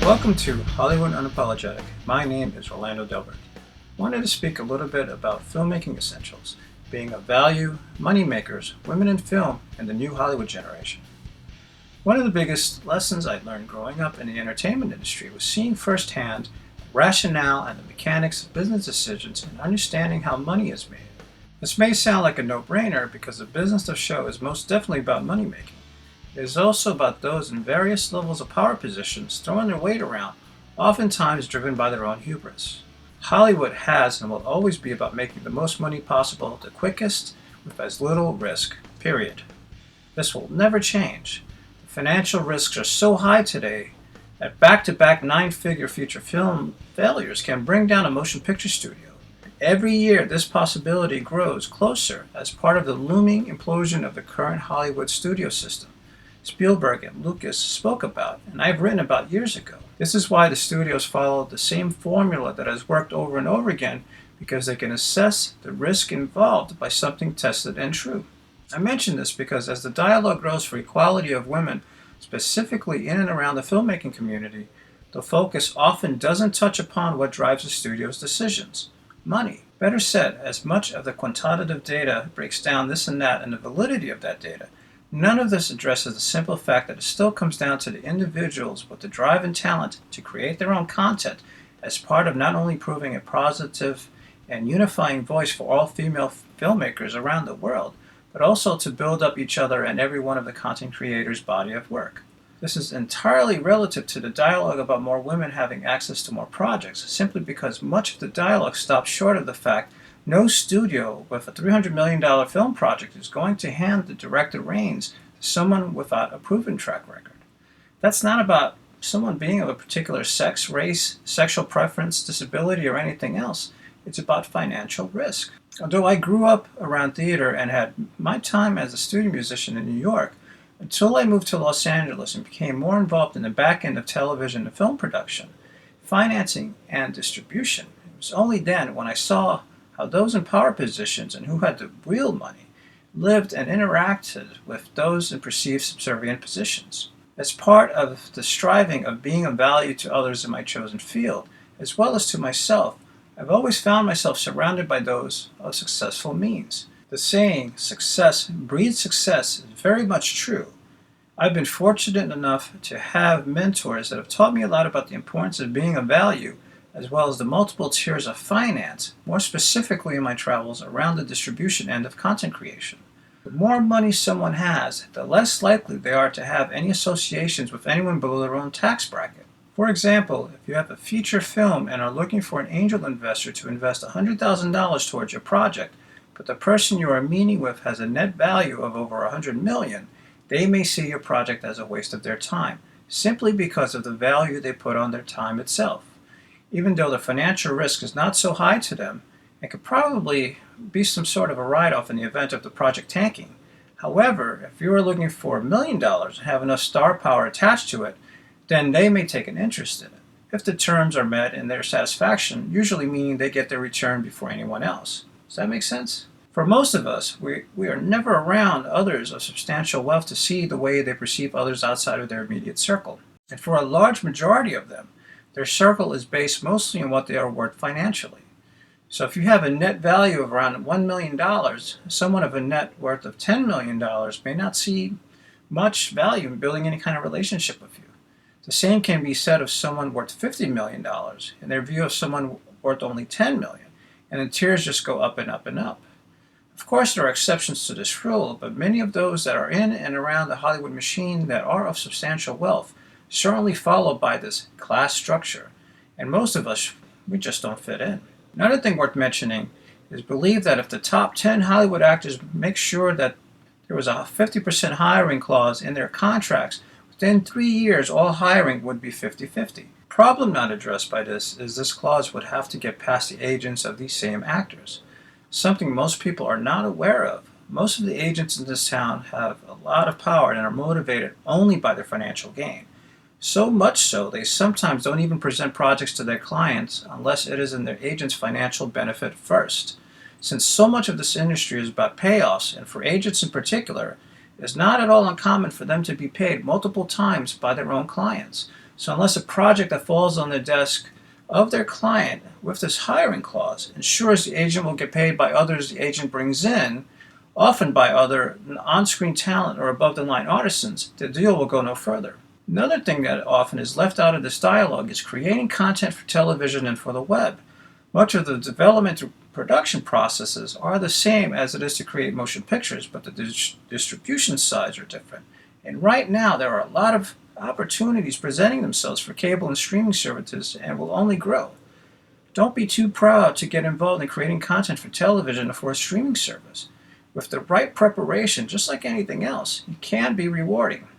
Welcome to Hollywood Unapologetic. My name is Orlando Delbert. I wanted to speak a little bit about filmmaking essentials, being of value, moneymakers, women in film, and the new Hollywood generation. One of the biggest lessons I learned growing up in the entertainment industry was seeing firsthand the rationale and the mechanics of business decisions and understanding how money is made. This may sound like a no-brainer because the business of show is most definitely about money making. It is also about those in various levels of power positions throwing their weight around, oftentimes driven by their own hubris. Hollywood has and will always be about making the most money possible the quickest with as little risk, period. This will never change. The financial risks are so high today that back-to-back nine-figure feature film failures can bring down a motion picture studio. Every year this possibility grows closer as part of the looming implosion of the current Hollywood studio system Spielberg and Lucas spoke about, and I've written about years ago. This is why the studios follow the same formula that has worked over and over again, because they can assess the risk involved by something tested and true. I mention this because as the dialogue grows for equality of women, specifically in and around the filmmaking community, the focus often doesn't touch upon what drives the studio's decisions. Money. Better said, as much of the quantitative data breaks down this and that and the validity of that data, none of this addresses the simple fact that it still comes down to the individuals with the drive and talent to create their own content as part of not only proving a positive and unifying voice for all female filmmakers around the world, but also to build up each other and every one of the content creators' body of work. This is entirely relative to the dialogue about more women having access to more projects, simply because much of the dialogue stops short of the fact no studio with a $300 million film project is going to hand the director reins to someone without a proven track record. That's not about someone being of a particular sex, race, sexual preference, disability, or anything else. It's about financial risk. Although I grew up around theater and had my time as a studio musician in New York, until I moved to Los Angeles and became more involved in the back end of television and film production, financing, and distribution, it was only then when I saw how those in power positions and who had the real money lived and interacted with those in perceived subservient positions. As part of the striving of being of value to others in my chosen field, as well as to myself, I've always found myself surrounded by those of successful means. The saying, success breeds success, is very much true. I've been fortunate enough to have mentors that have taught me a lot about the importance of being of value, as well as the multiple tiers of finance, more specifically in my travels around the distribution end of content creation. The more money someone has, the less likely they are to have any associations with anyone below their own tax bracket. For example, if you have a feature film and are looking for an angel investor to invest $100,000 towards your project, but the person you are meeting with has a net value of over $100 million, they may see your project as a waste of their time, simply because of the value they put on their time itself. Even though the financial risk is not so high to them, it could probably be some sort of a write-off in the event of the project tanking. However, if you are looking for $1 million and have enough star power attached to it, then they may take an interest in it, if the terms are met in their satisfaction, usually meaning they get their return before anyone else. Does that make sense? For most of us, we are never around others of substantial wealth to see the way they perceive others outside of their immediate circle. And for a large majority of them, their circle is based mostly on what they are worth financially. So if you have a net value of around $1 million, someone of a net worth of $10 million may not see much value in building any kind of relationship with you. The same can be said of someone worth $50 million in their view of someone worth only $10 million, and the tiers just go up and up and up. Of course, there are exceptions to this rule, but many of those that are in and around the Hollywood machine that are of substantial wealth certainly followed by this class structure, and most of us, we just don't fit in. Another thing worth mentioning is believe that if the top 10 Hollywood actors make sure that there was a 50% hiring clause in their contracts, within 3 years all hiring would be 50-50. Problem not addressed by this is this clause would have to get past the agents of these same actors, something most people are not aware of. Most of the agents in this town have a lot of power and are motivated only by their financial gain. So much so, they sometimes don't even present projects to their clients unless it is in their agent's financial benefit first. Since so much of this industry is about payoffs, and for agents in particular, it is not at all uncommon for them to be paid multiple times by their own clients. So unless a project that falls on the desk of their client with this hiring clause ensures the agent will get paid by others the agent brings in, often by other on-screen talent or above-the-line artisans, the deal will go no further. Another thing that often is left out of this dialogue is creating content for television and for the web. Much of the development and production processes are the same as it is to create motion pictures, but the distribution sides are different. And right now there are a lot of opportunities presenting themselves for cable and streaming services and will only grow. Don't be too proud to get involved in creating content for television or for a streaming service. With the right preparation, just like anything else, it can be rewarding.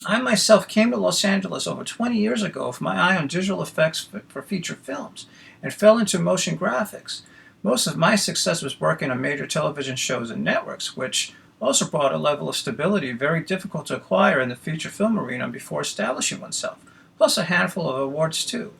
I myself came to Los Angeles over 20 years ago with my eye on digital effects for feature films and fell into motion graphics. Most of my success was working on major television shows and networks, which also brought a level of stability very difficult to acquire in the feature film arena before establishing oneself, plus a handful of awards too.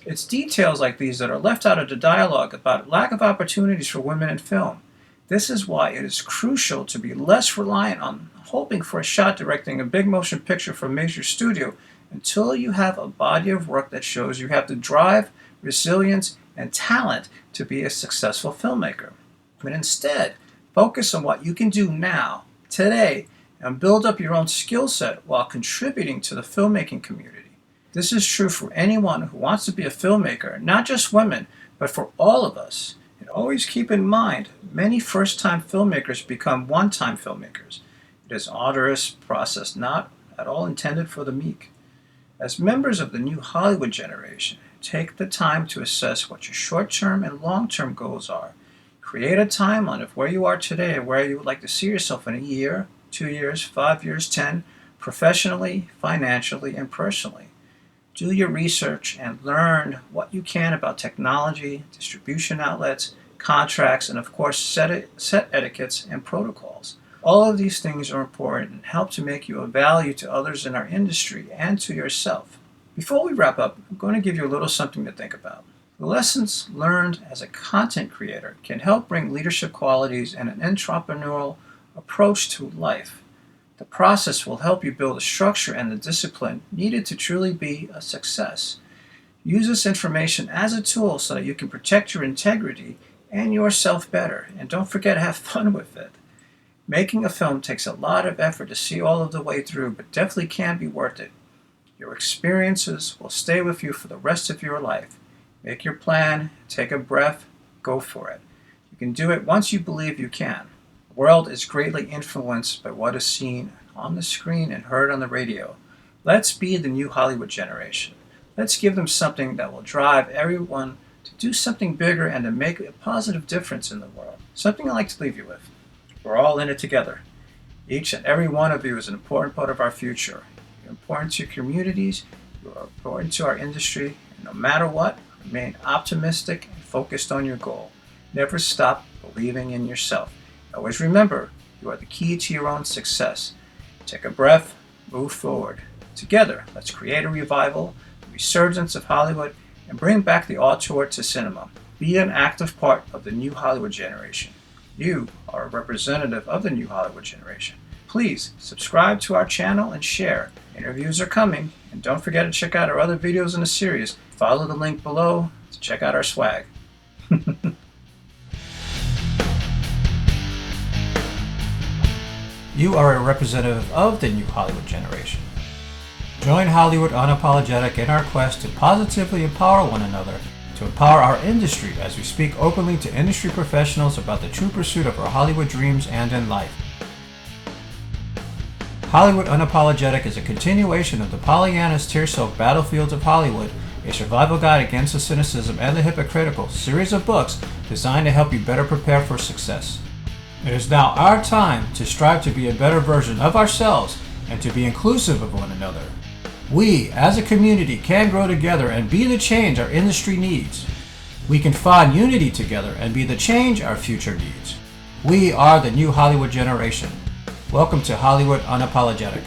It's details like these that are left out of the dialogue about lack of opportunities for women in film. This is why it is crucial to be less reliant on hoping for a shot directing a big motion picture for a major studio until you have a body of work that shows you have the drive, resilience, and talent to be a successful filmmaker. But instead, focus on what you can do now, today, and build up your own skill set while contributing to the filmmaking community. This is true for anyone who wants to be a filmmaker, not just women, but for all of us. And always keep in mind, many first-time filmmakers become one-time filmmakers. It is an arduous process, not at all intended for the meek. As members of the new Hollywood generation, take the time to assess what your short-term and long-term goals are. Create a timeline of where you are today and where you would like to see yourself in a year, 2 years, 5 years, 10, professionally, financially, and personally. Do your research and learn what you can about technology, distribution outlets, contracts, and of course set etiquettes and protocols. All of these things are important and help to make you of value to others in our industry and to yourself. Before we wrap up, I'm going to give you a little something to think about. The lessons learned as a content creator can help bring leadership qualities and an entrepreneurial approach to life. The process will help you build the structure and the discipline needed to truly be a success. Use this information as a tool so that you can protect your integrity and yourself better, and don't forget to have fun with it. Making a film takes a lot of effort to see all of the way through, but definitely can be worth it. Your experiences will stay with you for the rest of your life. Make your plan, take a breath, go for it. You can do it once you believe you can. The world is greatly influenced by what is seen on the screen and heard on the radio. Let's be the new Hollywood generation. Let's give them something that will drive everyone to do something bigger and to make a positive difference in the world. Something I like to leave you with. We're all in it together. Each and every one of you is an important part of our future. You're important to your communities, you are important to our industry, and no matter what, remain optimistic and focused on your goal. Never stop believing in yourself. Always remember, you are the key to your own success. Take a breath, move forward. Together, let's create a revival, a resurgence of Hollywood, and bring back the auteur to cinema. Be an active part of the new Hollywood generation. You are a representative of the new Hollywood generation. Please subscribe to our channel and share. Interviews are coming, and don't forget to check out our other videos in the series. Follow the link below to check out our swag. You are a representative of the new Hollywood generation. Join Hollywood Unapologetic in our quest to positively empower one another, to empower our industry as we speak openly to industry professionals about the true pursuit of our Hollywood dreams and in life. Hollywood Unapologetic is a continuation of the Pollyanna's tear-soaked Battlefields of Hollywood, a survival guide against the cynicism and the hypocritical series of books designed to help you better prepare for success. It is now our time to strive to be a better version of ourselves and to be inclusive of one another. We, as a community, can grow together and be the change our industry needs. We can find unity together and be the change our future needs. We are the new Hollywood generation. Welcome to Hollywood Unapologetic.